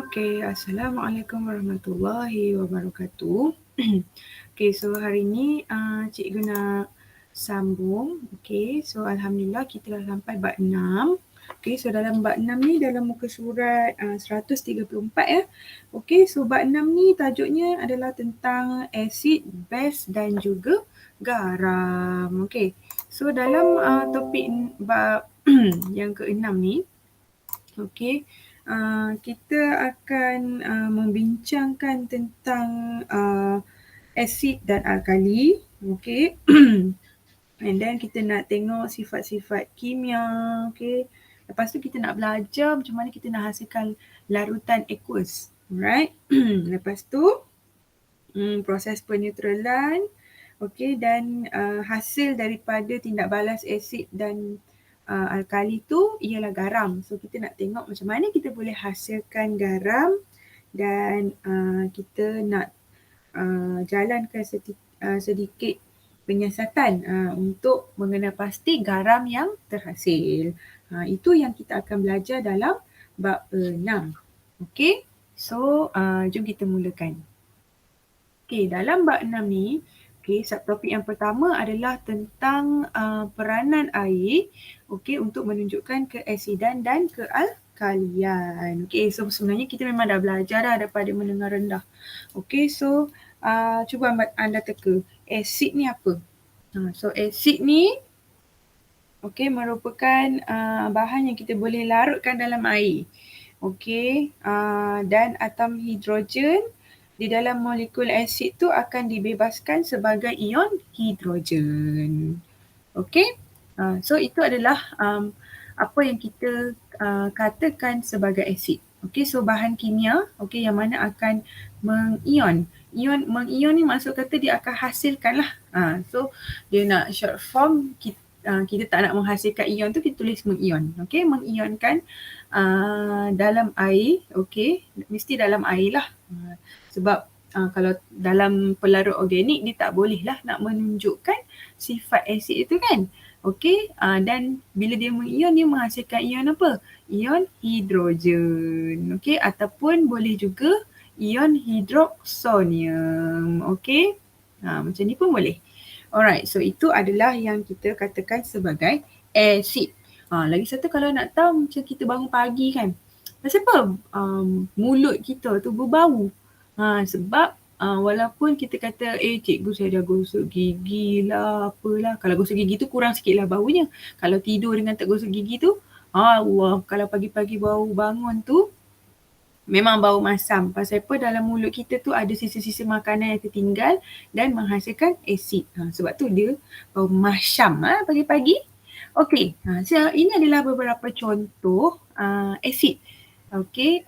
Okay, Assalamualaikum warahmatullahi wabarakatuh. Okay, so hari ni cikgu nak sambung. Okay, so Alhamdulillah kita dah sampai bab 6. Okay, so dalam bab 6 ni dalam muka surat 134 ya. Okay, so bab 6 ni tajuknya adalah tentang asid, base dan juga garam. Okay, so dalam topik bab yang ke-6 ni, okay, kita akan membincangkan tentang asid dan alkali, okay. And then kita nak tengok sifat-sifat kimia, okay. Lepas tu kita nak belajar macam mana kita nak hasilkan larutan aqueous, alright. Lepas tu proses peneutralan, okay, dan hasil daripada tindak balas asid dan alkali tu ialah garam. So kita nak tengok macam mana kita boleh hasilkan garam dan kita nak jalankan sedikit penyiasatan untuk mengenal pasti garam yang terhasil. Itu yang kita akan belajar dalam bab 6. Okay, so jom kita mulakan. Okay, dalam bab 6 ni, okay, subtopik yang pertama adalah tentang peranan air, okay, untuk menunjukkan keasidan dan kealkalian. Okay, so sebenarnya kita memang dah belajar dah daripada menengah rendah. Okay, so cuba anda teka, asid ni apa? So asid ni, okay, merupakan bahan yang kita boleh larutkan dalam air. Okay, dan atom hidrogen di dalam molekul asid tu akan dibebaskan sebagai ion hidrogen. Okay, so itu adalah apa yang kita katakan sebagai asid. Okay, so bahan kimia, okay, yang mana akan mengion. Mengion ni maksud kata dia akan hasilkan lah. So dia nak short form, kita tak nak menghasilkan ion tu, kita tulis mengion. Okay, mengionkan dalam air, okay, mesti dalam air lah. Sebab kalau dalam pelarut organik dia tak boleh lah nak menunjukkan sifat asid itu kan. Okay, dan bila dia mengion, dia menghasilkan ion apa? Ion hidrogen. Okay, ataupun boleh juga ion hidroksonium. Okay, macam ni pun boleh. Alright, so itu adalah yang kita katakan sebagai asid. Lagi satu kalau nak tahu macam kita bangun pagi kan, pasal apa mulut kita tu berbau? Sebab walaupun kita kata cikgu saya dah gosok gigi lah apalah, kalau gosok gigi tu kurang sikit lah baunya. Kalau tidur dengan tak gosok gigi tu, Allah, kalau pagi-pagi bau bangun tu memang bau masam. Pasal apa? Dalam mulut kita tu ada sisa-sisa makanan yang tertinggal dan menghasilkan asid. Sebab tu dia bau masam pagi-pagi. Okey, so ini adalah beberapa contoh asid. Okey,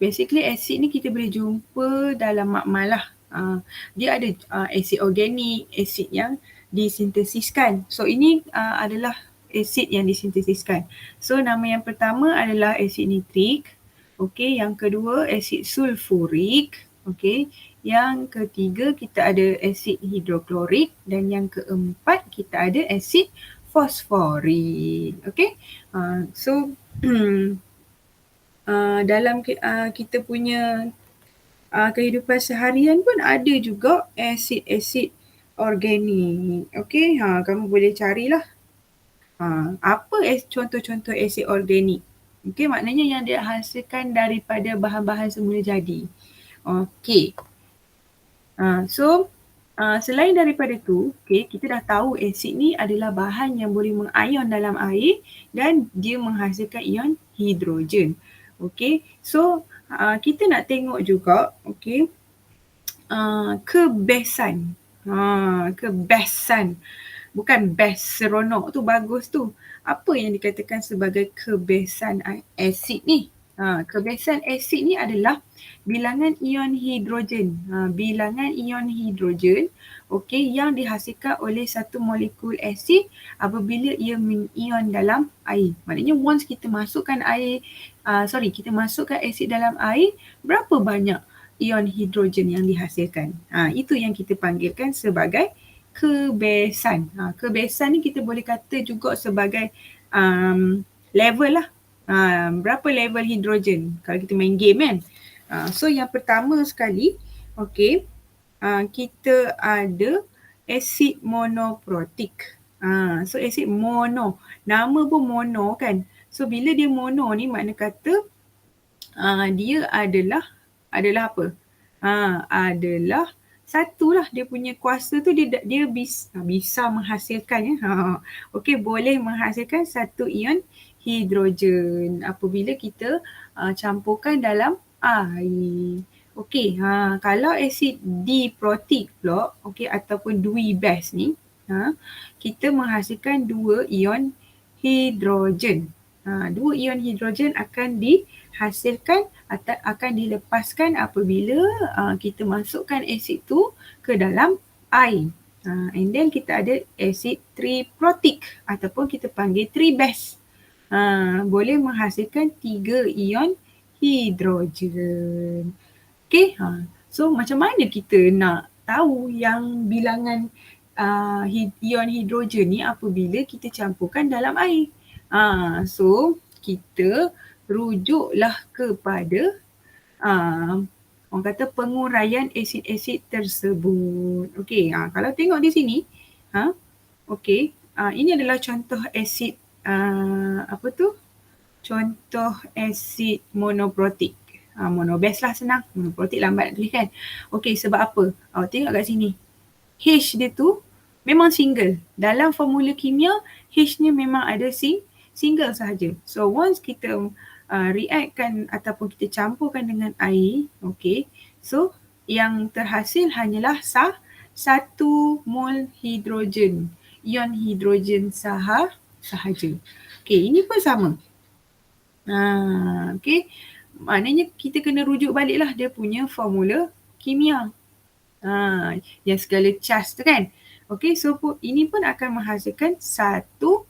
basically asid ni kita boleh jumpa dalam makmal lah. Dia ada asid organik, asid yang disintesiskan. So ini adalah asid yang disintesiskan. So nama yang pertama adalah asid nitrik. Okey, yang kedua asid sulfurik. Okey, yang ketiga kita ada asid hidroklorik dan yang keempat kita ada asid fosforik. Okay, so dalam kita punya kehidupan seharian pun ada juga asid-asid organik. Okay, kamu boleh carilah apa contoh-contoh asid organik. Okay, maknanya yang dihasilkan daripada bahan-bahan semula jadi. Okay, so selain daripada tu, okay, kita dah tahu asid ni adalah bahan yang boleh mengion dalam air dan dia menghasilkan ion hidrogen. Okay, so kita nak tengok juga, okay, kebesan. Kebesan. Bukan best, seronok tu, bagus tu. Apa yang dikatakan sebagai kebesan asid ni? Kebesan asid ni adalah bilangan ion hidrogen. Bilangan ion hidrogen, okay, yang dihasilkan oleh satu molekul asid apabila ia mengion dalam air. Maknanya once kita masukkan kita masukkan asid dalam air, berapa banyak ion hidrogen yang dihasilkan? Itu yang kita panggilkan sebagai kebesan. Kebesan ni kita boleh kata juga sebagai level lah. Berapa level hidrogen kalau kita main game kan. So yang pertama sekali, okay, kita ada asid monoprotik. So asid mono, nama pun mono kan. So bila dia mono ni makna kata dia adalah apa? Adalah satulah dia punya kuasa tu dia bisa menghasilkan ya. Okey, boleh menghasilkan satu ion hidrogen apabila kita campurkan dalam air. Okey, kalau asid diprotik pula, okey ataupun Dewey-Base ni, kita menghasilkan dua ion hidrogen. Dua ion hidrogen akan dihasilkan atau akan dilepaskan apabila kita masukkan asid tu ke dalam air. And then kita ada asid triprotik ataupun kita panggil tri-base. Boleh menghasilkan 3 ion hidrogen. Okay, so macam mana kita nak tahu yang bilangan ion hidrogen ni apabila kita campurkan dalam air? So kita rujuklah kepada orang kata penguraian asid-asid tersebut. Okey, kalau tengok di sini, okey, ini adalah contoh asid apa tu? Contoh asid monoprotik. Monobase lah senang. Monoprotik lambat nak tulis kan. Okey, sebab apa? Tengok kat sini. H dia tu memang single. Dalam formula kimia, H ni memang ada single sahaja. So once kita reactkan ataupun kita campurkan dengan air, okey. So yang terhasil hanyalah satu mol hidrogen. Ion hidrogen sahaja. Okey, ini pun sama. Okey. Maknanya kita kena rujuk baliklah dia punya formula kimia. Yang segala charge tu kan. Okey, so ini pun akan menghasilkan satu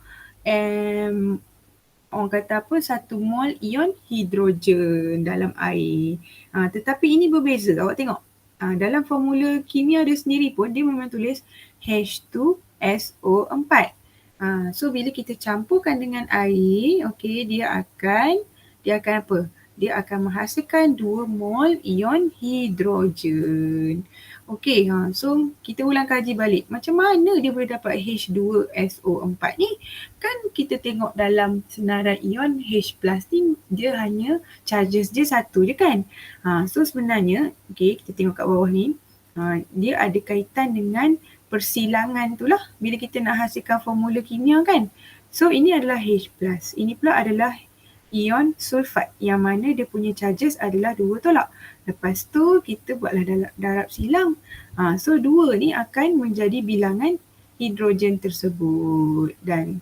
orang kata apa, satu mol ion hidrogen dalam air. Tetapi ini berbeza. Awak tengok. Dalam formula kimia dia sendiri pun dia memang tulis H2SO4. So bila kita campurkan dengan air, okey, dia akan apa? Dia akan menghasilkan 2 mol ion hidrogen. Okey, so kita ulang kaji balik. Macam mana dia boleh dapat H2SO4 ni? Kan kita tengok dalam senarai ion H+ ni dia hanya charges dia satu je kan. So sebenarnya, okey, kita tengok kat bawah ni, dia ada kaitan dengan persilangan tu lah bila kita nak hasilkan formula kimia kan. So ini adalah H+. Ini pula adalah ion sulfat yang mana dia punya charges adalah 2 tolak. Lepas tu kita buatlah darab silang. So 2 ni akan menjadi bilangan hidrogen tersebut dan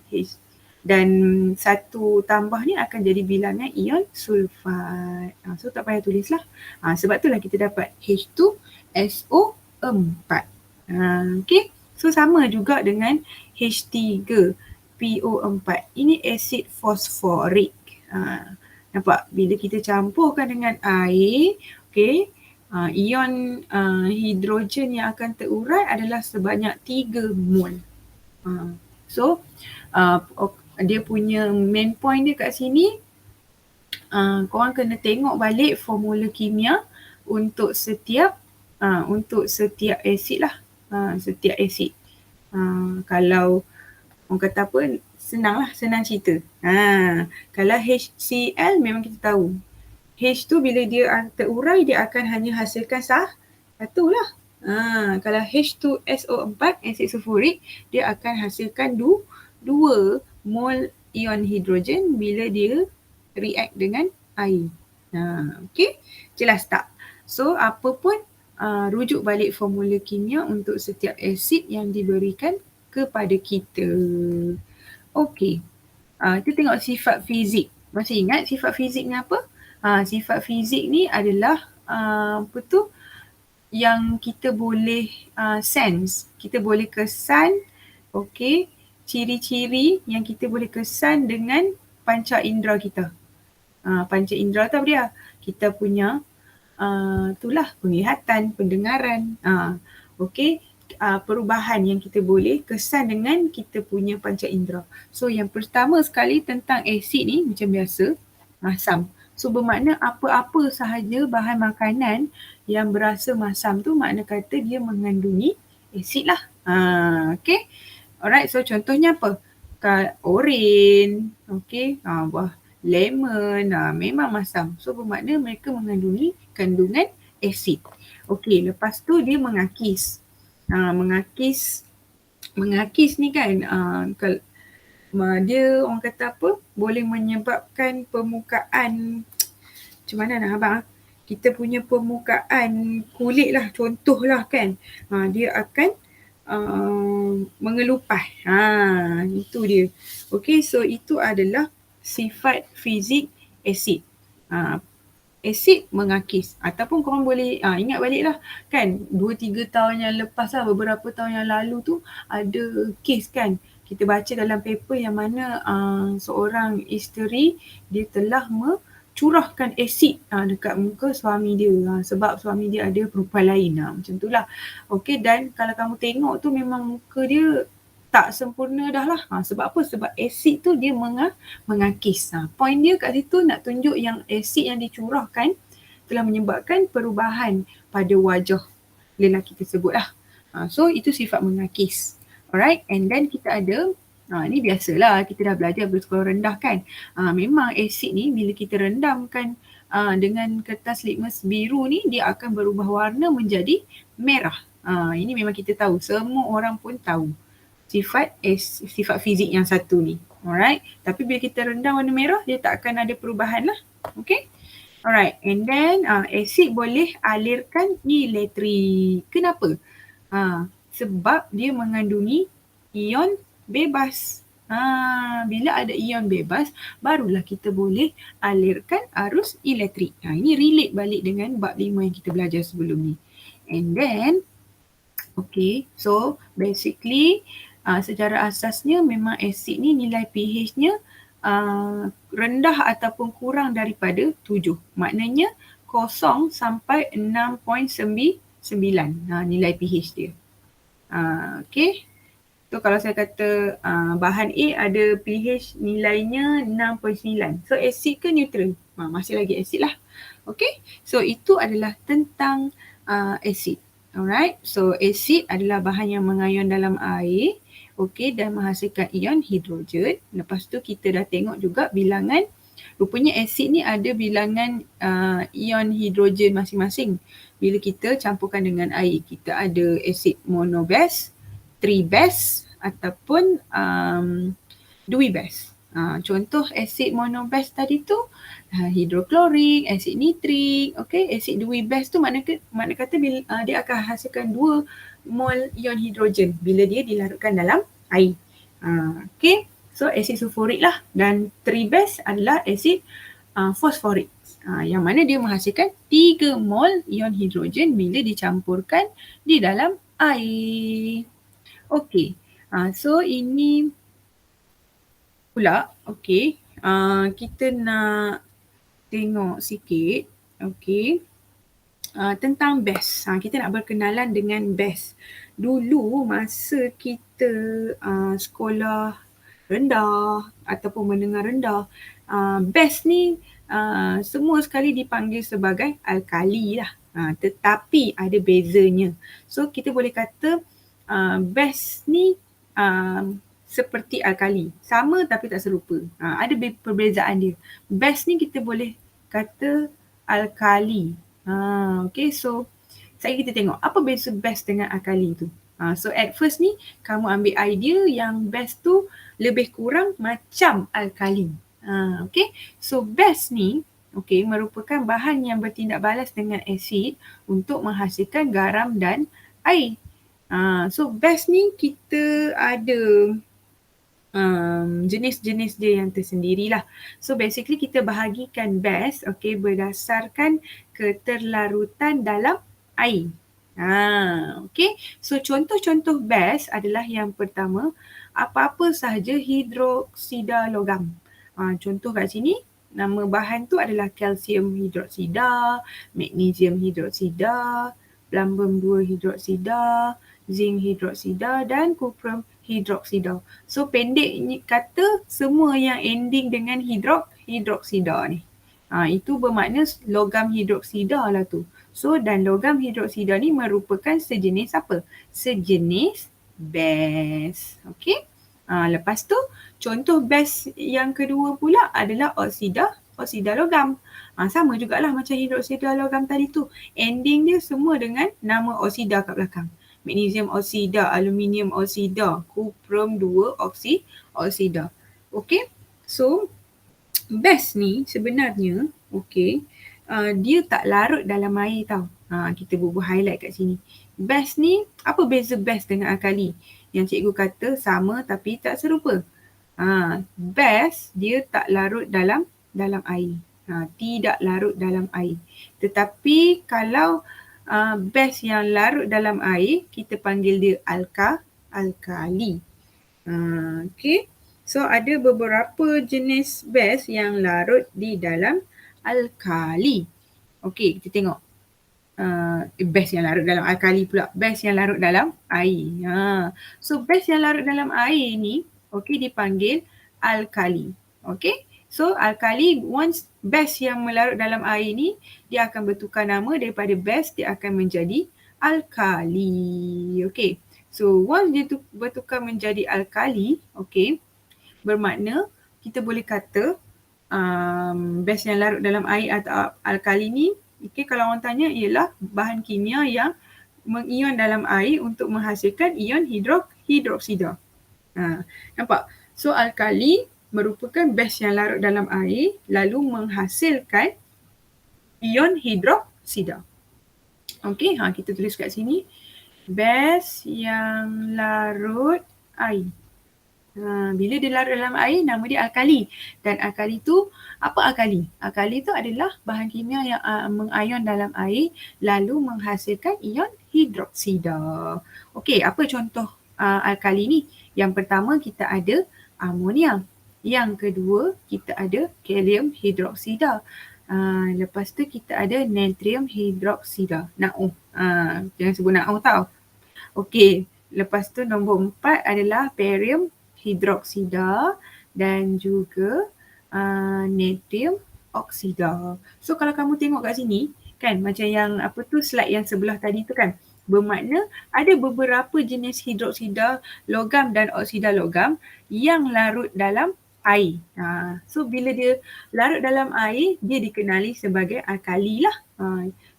satu tambah ni akan jadi bilangan ion sulfat. So tak payah tulis lah. Sebab itulah kita dapat H2SO4. Okay. So sama juga dengan H3PO4. Ini asid fosforik. Nampak? Bila kita campurkan dengan air, okay, ion hidrogen yang akan terurai adalah sebanyak 3 mol. So, dia punya main point dia kat sini, korang kena tengok balik formula kimia untuk setiap asid lah. Setiap asid. Kalau orang kata apa, senang cerita. Kalau HCl memang kita tahu. H tu bila dia terurai dia akan hanya hasilkan satu lah. Kalau H2SO4 asid sulfurik dia akan hasilkan 2 mol ion hidrogen bila dia react dengan air. Okay, jelas tak? So apa pun rujuk balik formula kimia untuk setiap asid yang diberikan kepada kita. Okey. Kita tengok sifat fizik. Masih ingat sifat fizik ni apa? Sifat fizik ni adalah apa tu? Yang kita boleh sense. Kita boleh kesan, okey, ciri-ciri yang kita boleh kesan dengan panca indera kita. Panca indera tu apa dia? Kita punya itulah penglihatan, pendengaran. Okey. perubahan yang kita boleh kesan dengan kita punya panca indera. So yang pertama sekali tentang asid ni macam biasa, masam. So bermakna apa-apa sahaja bahan makanan yang berasa masam tu makna kata dia mengandungi asid lah. Okay. Alright, so contohnya apa? Oren, okay, buah lemon, memang masam. So bermakna mereka mengandungi kandungan asid. Okay, lepas tu dia mengakis. Mengakis ni kan dia orang kata apa, boleh menyebabkan permukaan, macam mana nak abang, kita punya permukaan kulit lah, contoh lah kan, dia akan mengelupas. Itu dia. Okay, so itu adalah sifat fizik asid. Asid mengakis, ataupun korang boleh ingat balik lah kan, 2-3 tahun yang lepas lah, beberapa tahun yang lalu tu ada kes kan, kita baca dalam paper yang mana seorang isteri dia telah curahkan asid dekat muka suami dia sebab suami dia ada perempuan lain macam tu lah. Okay, dan kalau kamu tengok tu memang muka dia tak sempurna dah lah. Sebab apa? Sebab asid tu dia mengakis. Point dia kat situ nak tunjuk yang asid yang dicurahkan telah menyebabkan perubahan pada wajah lelaki tersebut lah. So itu sifat mengakis. Alright, and then kita ada, ni biasalah kita dah belajar bersekolah rendah kan. Memang asid ni bila kita rendamkan dengan kertas litmus biru ni, dia akan berubah warna menjadi merah. Ini memang kita tahu, semua orang pun tahu sifat fizik yang satu ni. Alright. Tapi bila kita rendam warna merah, dia tak akan ada perubahan lah. Okay. Alright. And then asid boleh alirkan elektrik. Kenapa? Sebab dia mengandungi ion bebas. Bila ada ion bebas, barulah kita boleh alirkan arus elektrik. Ini relate balik dengan bab 5 yang kita belajar sebelum ni. And then, okay, so basically secara asasnya memang asid ni nilai pH-nya rendah ataupun kurang daripada 7. Maknanya 0 sampai 6.9 nilai pH dia. Okay. So kalau saya kata bahan A ada pH nilainya 6.9. So asid ke neutral? Masih lagi asid lah. Okay. So itu adalah tentang asid. Alright. So asid adalah bahan yang mengayon dalam air. Okay, dan menghasilkan ion hidrogen. Lepas tu kita dah tengok juga bilangan. Rupanya asid ni ada bilangan ion hidrogen masing-masing. Bila kita campurkan dengan air, kita ada asid monobase, tribase ataupun duibase. Contoh asid monobase tadi tu hidroklorik, asid nitrik. Okay, asid duibase tu makna kata dia akan hasilkan 2 mol ion hidrogen bila dia dilarutkan dalam air. Okay, so asid sulfurik lah, dan tribase adalah asid fosforik. Yang mana dia menghasilkan 3 mol ion hidrogen bila dicampurkan di dalam air. Okay, so ini pula, okay, kita nak tengok sikit, okay, tentang base. Kita nak berkenalan dengan base. Dulu masa kita sekolah rendah ataupun menengah rendah, base ni semua sekali dipanggil sebagai alkali lah. Tetapi ada bezanya. So kita boleh kata base ni seperti alkali. Sama tapi tak serupa. Ada perbezaan dia. Base ni kita boleh kata alkali. Okay, so kita tengok apa beza base dengan alkali tu. So at first ni kamu ambil idea yang base tu lebih kurang macam alkali. Okay, so base ni merupakan bahan yang bertindak balas dengan asid untuk menghasilkan garam dan air. So base ni kita ada jenis-jenis dia yang tersendirilah. So basically kita bahagikan base berdasarkan keterlarutan dalam air. Okay. So contoh-contoh base adalah yang pertama, apa-apa sahaja hidroksida logam. Contoh kat sini, nama bahan tu adalah kalsium hidroksida, magnesium hidroksida, plumbum 2 hidroksida, zinc hidroksida dan kuprum hidroksida. So pendek kata semua yang ending dengan hidroksida ni. Itu bermakna logam hidroksida lah tu. So dan logam hidroksida ni merupakan sejenis apa? Sejenis base. Okey. Lepas tu contoh base yang kedua pula adalah oksida logam. Sama jugalah macam hidroksida logam tadi tu. Ending dia semua dengan nama oksida kat belakang. Magnesium oksida, aluminium oksida, kuprum 2 oksida. Okey. So base ni sebenarnya dia tak larut dalam air tau. Kita bubuh highlight kat sini. Base ni, apa beza base dengan alkali? Yang cikgu kata sama tapi tak serupa. Base dia tak larut dalam air. Tidak larut dalam air. Tetapi kalau base yang larut dalam air, kita panggil dia alkali. Okey. So ada beberapa jenis base yang larut di dalam alkali. Okey, kita tengok. Base yang larut dalam alkali pula. Base yang larut dalam air. So base yang larut dalam air ni dipanggil alkali. Okey. So alkali, once base yang melarut dalam air ni, dia akan bertukar nama daripada base, dia akan menjadi alkali. Okey. So once dia bertukar menjadi alkali, bermakna kita boleh kata base yang larut dalam air atau alkali ni, kalau orang tanya ialah bahan kimia yang mengion dalam air untuk menghasilkan ion hidroksida. Nampak? So alkali merupakan base yang larut dalam air lalu menghasilkan ion hidroksida. Okey, kita tulis kat sini. Base yang larut air. Bila dia larut dalam air, nama dia alkali. Dan alkali tu, apa alkali? Alkali tu adalah bahan kimia yang mengion dalam air lalu menghasilkan ion hidroksida. Okey, apa contoh alkali ni? Yang pertama kita ada amonia. Yang kedua kita ada kalium hidroksida. Lepas tu kita ada natrium hidroksida. NaO. Jangan sebut NaO tau. Okey, lepas tu nombor 4 adalah barium hidroksida dan juga natrium oksida. So kalau kamu tengok kat sini kan, macam yang slide yang sebelah tadi tu kan, bermakna ada beberapa jenis hidroksida logam dan oksida logam yang larut dalam air. So bila dia larut dalam air, dia dikenali sebagai alkali lah.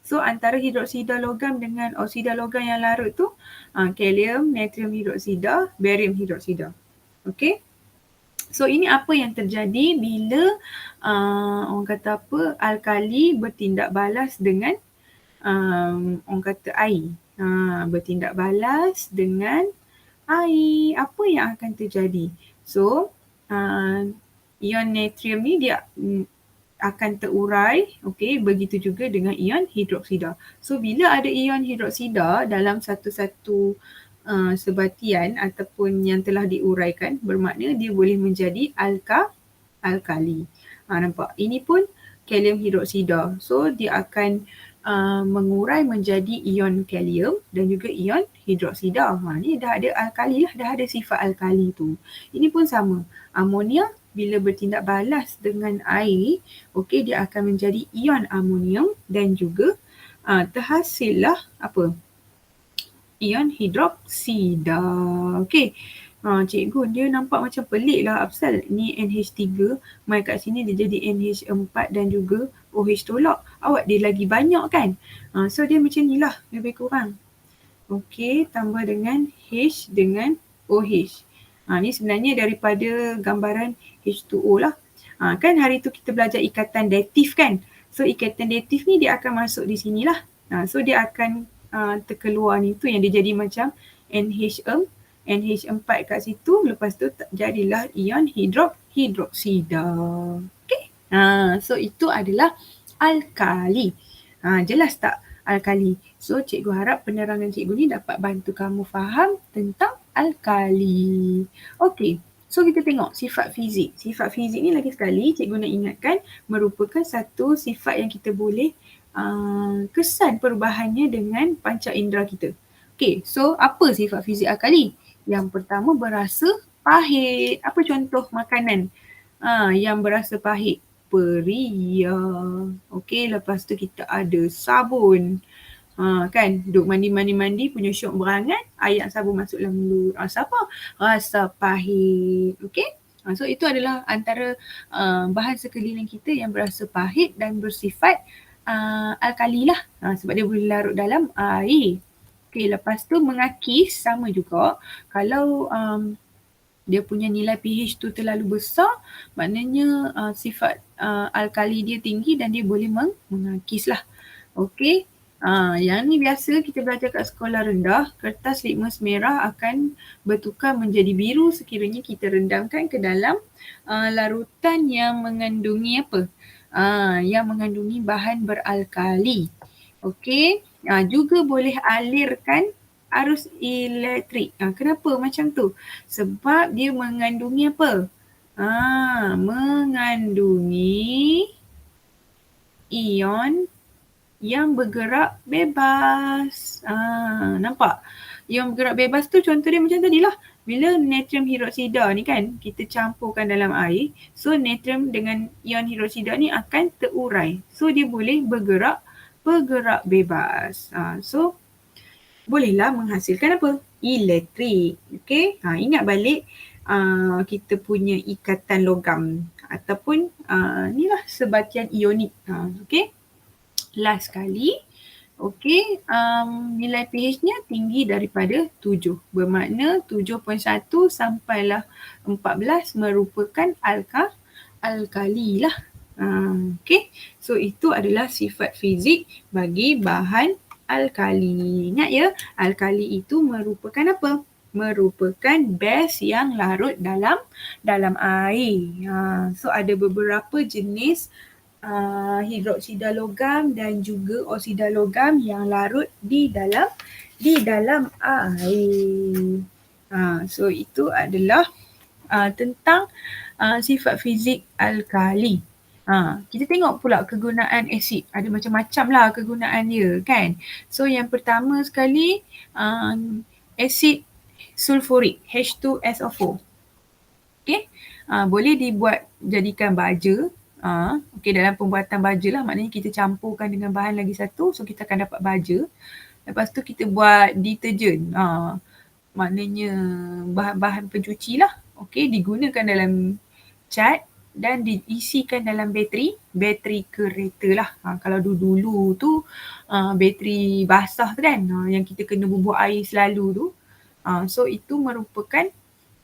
So antara hidroksida logam dengan oksida logam yang larut tu, kalium, natrium hidroksida, barium hidroksida. Okey. So ini apa yang terjadi bila orang kata alkali bertindak balas dengan orang kata air. Bertindak balas dengan air. Apa yang akan terjadi? So ion natrium ni dia akan terurai, begitu juga dengan ion hidroksida. So bila ada ion hidroksida dalam satu-satu sebatian ataupun yang telah diuraikan, bermakna dia boleh menjadi alkali. Nampak? Ini pun kalium hidroksida. So dia akan mengurai menjadi ion kalium dan juga ion hidroksida. Ni dah ada alkali lah, dah ada sifat alkali tu. Ini pun sama. Amonia bila bertindak balas dengan air, dia akan menjadi ion amonium dan juga terhasillah ion hidroksida. Okey. Cikgu, dia nampak macam pelik lah Afsal. Ni NH3, mai kat sini dia jadi NH4 dan juga OH tolak. Awak dia lagi banyak kan? So dia macam ni lah lebih kurang. Okey, tambah dengan H dengan OH. Ni sebenarnya daripada gambaran H2O lah. Kan hari tu kita belajar ikatan datif kan? So ikatan datif ni dia akan masuk di sini lah. So dia akan terkeluar ni tu yang dia jadi macam NH4 kat situ, lepas tu jadilah ion hidroksida. Okey. So itu adalah alkali. Jelas tak alkali? So cikgu harap penerangan cikgu ni dapat bantu kamu faham tentang alkali. Okey. So kita tengok sifat fizik. Sifat fizik ni lagi sekali cikgu nak ingatkan merupakan satu sifat yang kita boleh kesan perubahannya dengan panca indera kita. Okay, so apa sifat fizik alkali? Yang pertama berasa pahit. Apa contoh makanan yang berasa pahit? Peria. Okay, lepas tu kita ada sabun. Kan, duk mandi punya syok berangan, air sabun masuk dalam mulut. Rasa apa? Rasa pahit. Okay? So itu adalah antara bahan sekeliling kita yang berasa pahit dan bersifat alkali lah. Sebab dia boleh larut dalam air. Okay, lepas tu mengakis sama juga. Kalau dia punya nilai pH tu terlalu besar, maknanya sifat alkali dia tinggi dan dia boleh mengakis lah. Okey. Yang ni biasa kita belajar kat sekolah rendah, kertas litmus merah akan bertukar menjadi biru sekiranya kita rendamkan ke dalam larutan yang mengandungi apa? Yang mengandungi bahan beralkali. Okey. Juga boleh alirkan arus elektrik. Kenapa macam tu? Sebab dia mengandungi apa? Mengandungi ion yang bergerak bebas. Nampak? Ion bergerak bebas tu contoh dia macam tadilah. Bila natrium hidroksida ni kan kita campurkan dalam air, so natrium dengan ion hidroksida ni akan terurai. So dia boleh bergerak bebas. So bolehlah menghasilkan apa? Elektrik. Okay? Ingat balik kita punya ikatan logam ataupun inilah sebatian ionik. Okay? Last sekali, okey, nilai pH-nya tinggi daripada 7. Bermakna 7.1 sampailah 14 merupakan alkali lah. Okey, so itu adalah sifat fizik bagi bahan alkali. Ingat ya, alkali itu merupakan apa? Merupakan base yang larut dalam air. So ada beberapa jenis hidroksida logam dan juga oksida logam yang larut di dalam air. So itu adalah tentang sifat fizik alkali. Kita tengok pula kegunaan asid. Ada macam-macam lah kegunaan dia kan. So yang pertama sekali asid sulfurik H2SO4. Okay. Boleh dibuat jadikan baja. Okay, dalam pembuatan baja lah, maknanya kita campurkan dengan bahan lagi satu, so kita akan dapat baja. Lepas tu kita buat deterjen. Maknanya bahan-bahan pencuci lah. Okay, digunakan dalam cat dan diisikan dalam bateri kereta lah. Kalau dulu-dulu tu bateri basah tu kan, yang kita kena bubuh air selalu tu. So itu merupakan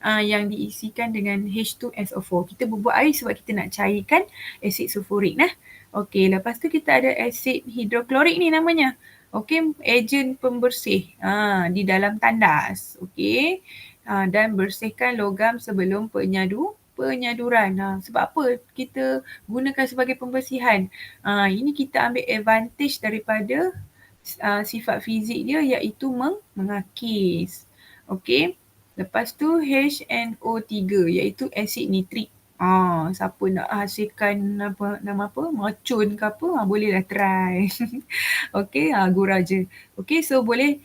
yang diisikan dengan H2SO4. Kita bubuh air sebab kita nak cairkan asid sulfurik nah. Okey, lepas tu kita ada asid hidroklorik ni namanya. Okey, ejen pembersih di dalam tandas. Okey. Dan bersihkan logam sebelum penyaduran. Sebab apa kita gunakan sebagai pembersihan? Ini kita ambil advantage daripada sifat fizik dia iaitu mengakis. Okey. Lepas tu HNO3 iaitu asid nitrik. Siapa nak hasilkan nama apa? Mercun ke apa? Bolehlah try. Okey, gurau je. Okey, so boleh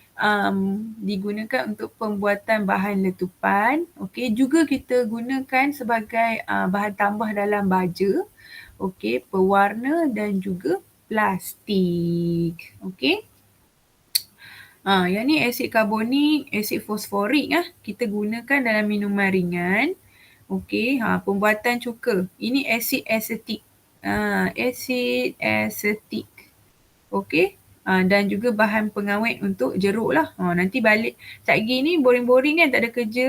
digunakan untuk pembuatan bahan letupan. Okey, juga kita gunakan sebagai bahan tambah dalam baja. Okey, pewarna dan juga plastik. Okey. Yang ni asid karbonik, asid fosforik kita gunakan dalam minuman ringan. Okey, pembuatan cuka. Ini asid asetik. Asid asetik. Okey. Dan juga bahan pengawet untuk jeruk lah. Nanti balik Cak Gi ni boring-boring kan, tak ada kerja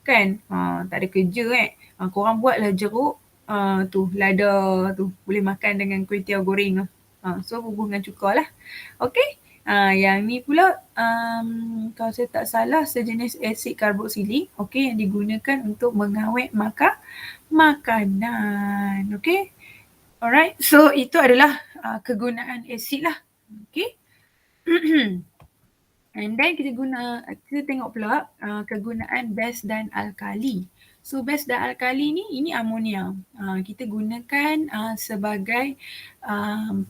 kan. Tak ada kerja korang buatlah jeruk tu, lada tu. Boleh makan dengan kuih tiaw goreng. So hubungan cuka lah. Okey. Yang ni pula kalau saya tak salah sejenis asid karboksilik, okey, yang digunakan untuk mengawet makanan. Okey. Alright, so itu adalah kegunaan asid lah. Okey. And then kita tengok pula kegunaan base dan alkali. So base dan alkali ni, ini amonia. Kita gunakan sebagai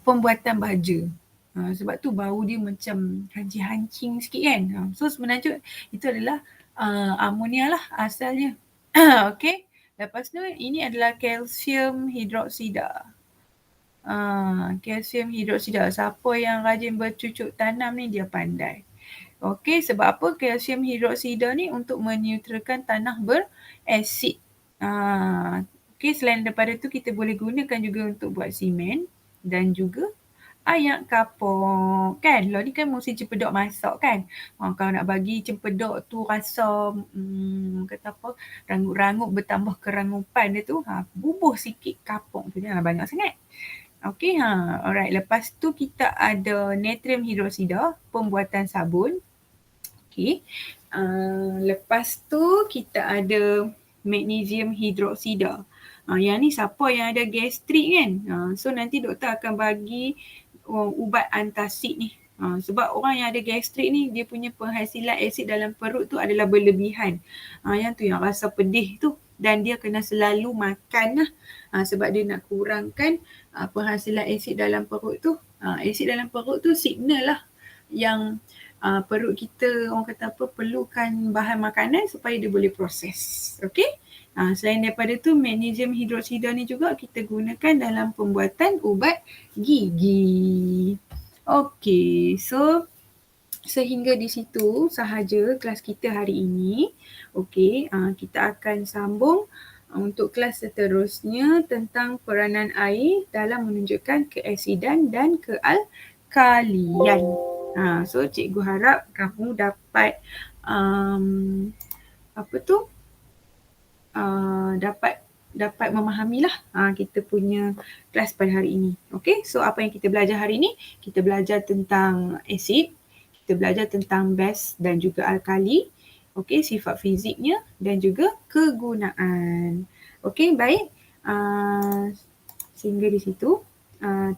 pembuatan baja. Sebab tu bau dia macam hancing-hancing sikit kan. So sebenarnya itu adalah amonia lah asalnya. Okay. Lepas tu ini adalah kalsium hidroksida. Kalsium hidroksida. Siapa yang rajin bercucuk tanam ni dia pandai. Okey, sebab apa? Kalsium hidroksida ni untuk meneutralkan tanah berasid. Okey, selain daripada tu kita boleh gunakan juga untuk buat simen dan juga ayak kapur. Kan? Lah ni kan musim cempedak masak kan. Kalau nak bagi cempedak tu rasa kata apa, rangup-rangup bertambah kerangupan dia tu, bubuh sikit kapur tu, jangan banyak sangat. Okey, alright. Lepas tu kita ada natrium hidroksida, pembuatan sabun. Okey. Lepas tu kita ada magnesium hidroksida. Yang ni siapa yang ada gastrik kan. So nanti doktor akan bagi ubat antacid ni. Sebab orang yang ada gastrik ni dia punya penghasilan asid dalam perut tu adalah berlebihan. Yang tu yang rasa pedih tu. Dan dia kena selalu makan lah. Sebab dia nak kurangkan penghasilan asid dalam perut tu. Asid dalam perut tu signal lah yang perut kita orang kata apa perlukan bahan makanan supaya dia boleh proses. Okey? Selain daripada tu magnesium hidroksida ni juga kita gunakan dalam pembuatan ubat gigi. Okey, so sehingga di situ sahaja kelas kita hari ini. Okey, kita akan sambung untuk kelas seterusnya tentang peranan air dalam menunjukkan keasidan dan kealkalian. So cikgu harap kamu dapat dapat memahamilah kita punya kelas pada hari ini. Okey, so apa yang kita belajar hari ini? Kita belajar tentang asid, kita belajar tentang base dan juga alkali. Okey, sifat fiziknya dan juga kegunaan. Okey, baik. Sehingga di situ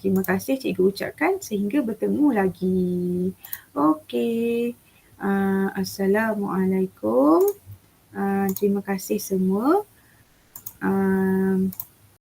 terima kasih cikgu ucapkan sehingga bertemu lagi. Okey. Assalamualaikum. Terima kasih semua.